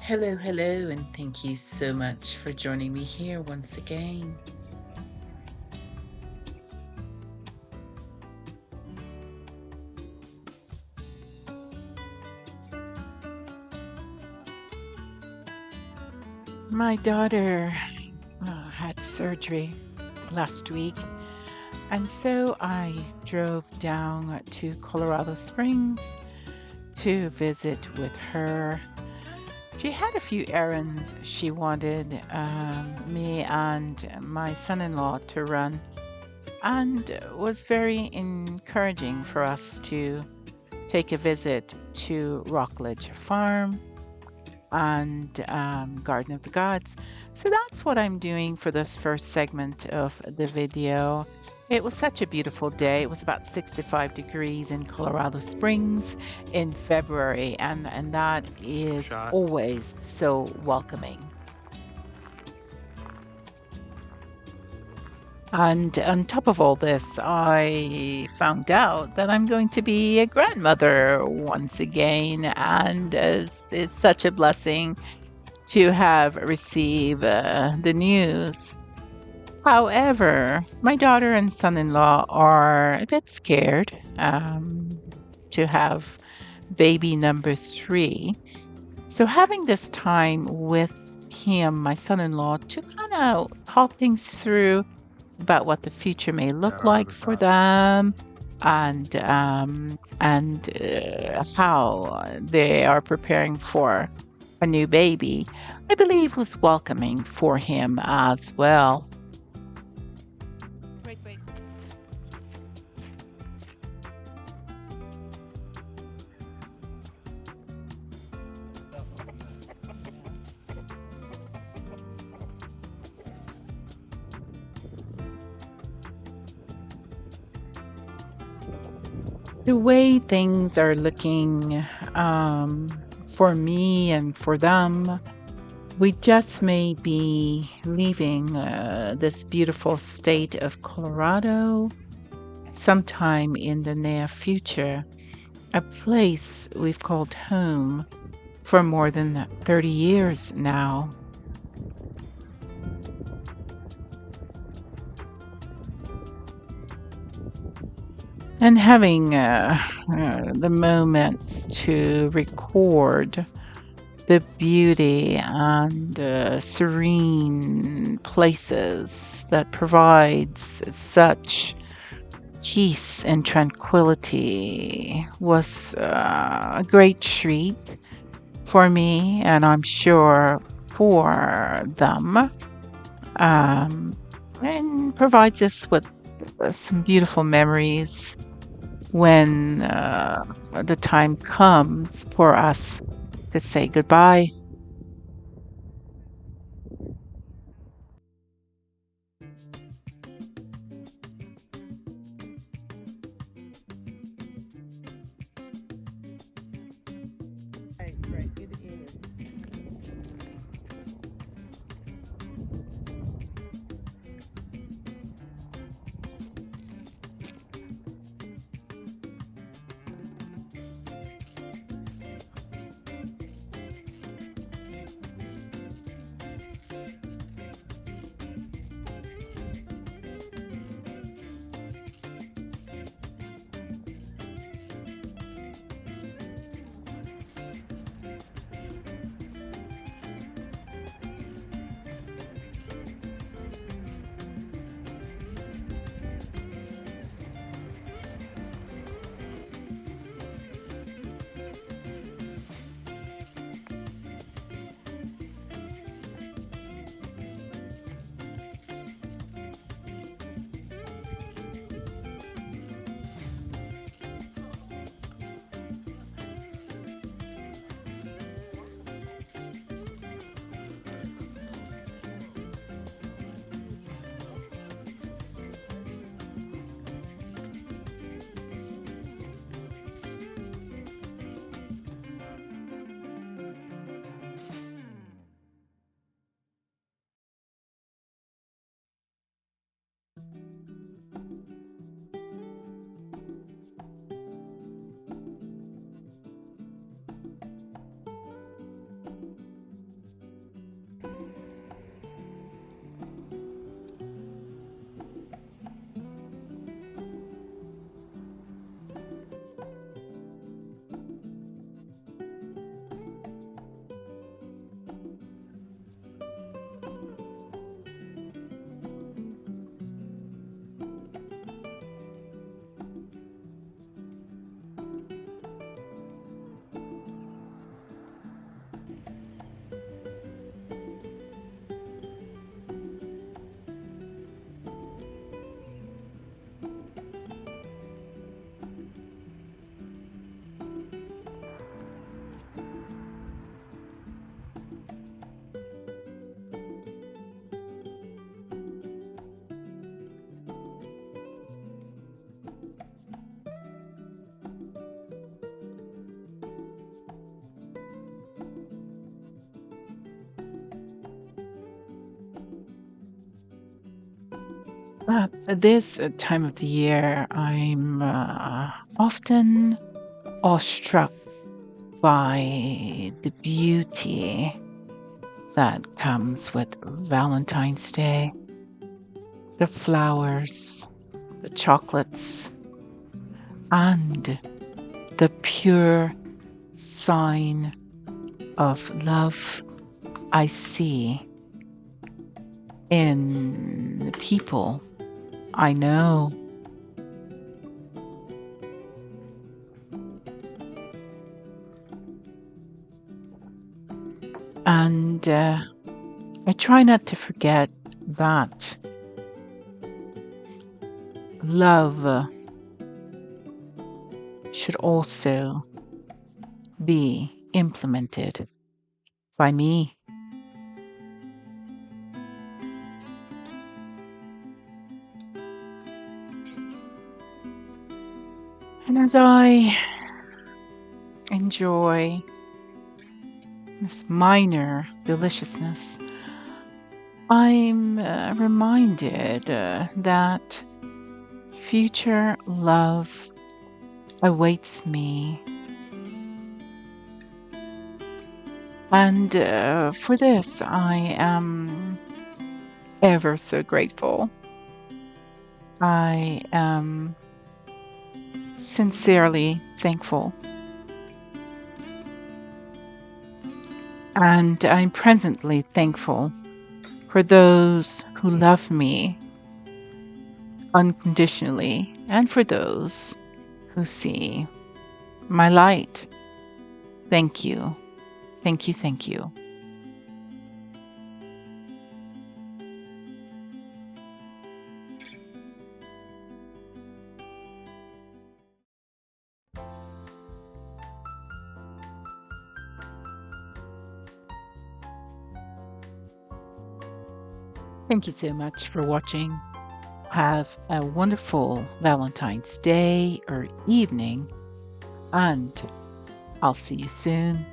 Hello, hello, and thank you so much for joining me here once again. My daughter had surgery last week, and so I drove down to Colorado Springs to visit with her. She had a few errands she wanted me and my son in law to run, and it was very encouraging for us to take a visit to Rockledge Farm and Garden of the Gods. So that's what I'm doing for this first segment of the video. It was such a beautiful day. It was about 65 degrees in Colorado Springs in February, and that is Shot. always so welcoming. And on top of all this, I found out that I'm going to be a grandmother once again, and it's such a blessing to have received the news. However, my daughter and son-in-law are a bit scared to have baby number 3. So having this time with him, my son-in-law, to kind of talk things through about what the future may look like for them and how they are preparing for a new baby, I believe was welcoming for him as well. Wait, wait. The way things are looking um, for me and for them, we just may be leaving this beautiful state of Colorado sometime in the near future, a place we've called home for more than 30 years now. And having the moments to record the beauty and serene places that provides such peace and tranquility was a great treat for me, and I'm sure for them, and provides us with some beautiful memories when the time comes for us to say goodbye. Right, right. It is. This time of the year, I'm often awestruck by the beauty that comes with Valentine's Day. The flowers, the chocolates, and the pure sign of love I see in the people I know. And I try not to forget that love should also be implemented by me. And as I enjoy this minor deliciousness, I'm reminded that future love awaits me. And for this, I am ever so grateful. I am sincerely thankful. And I'm presently thankful for those who love me unconditionally and for those who see my light. Thank you. Thank you. Thank you. Thank you so much for watching. Have a wonderful Valentine's Day or evening, and I'll see you soon.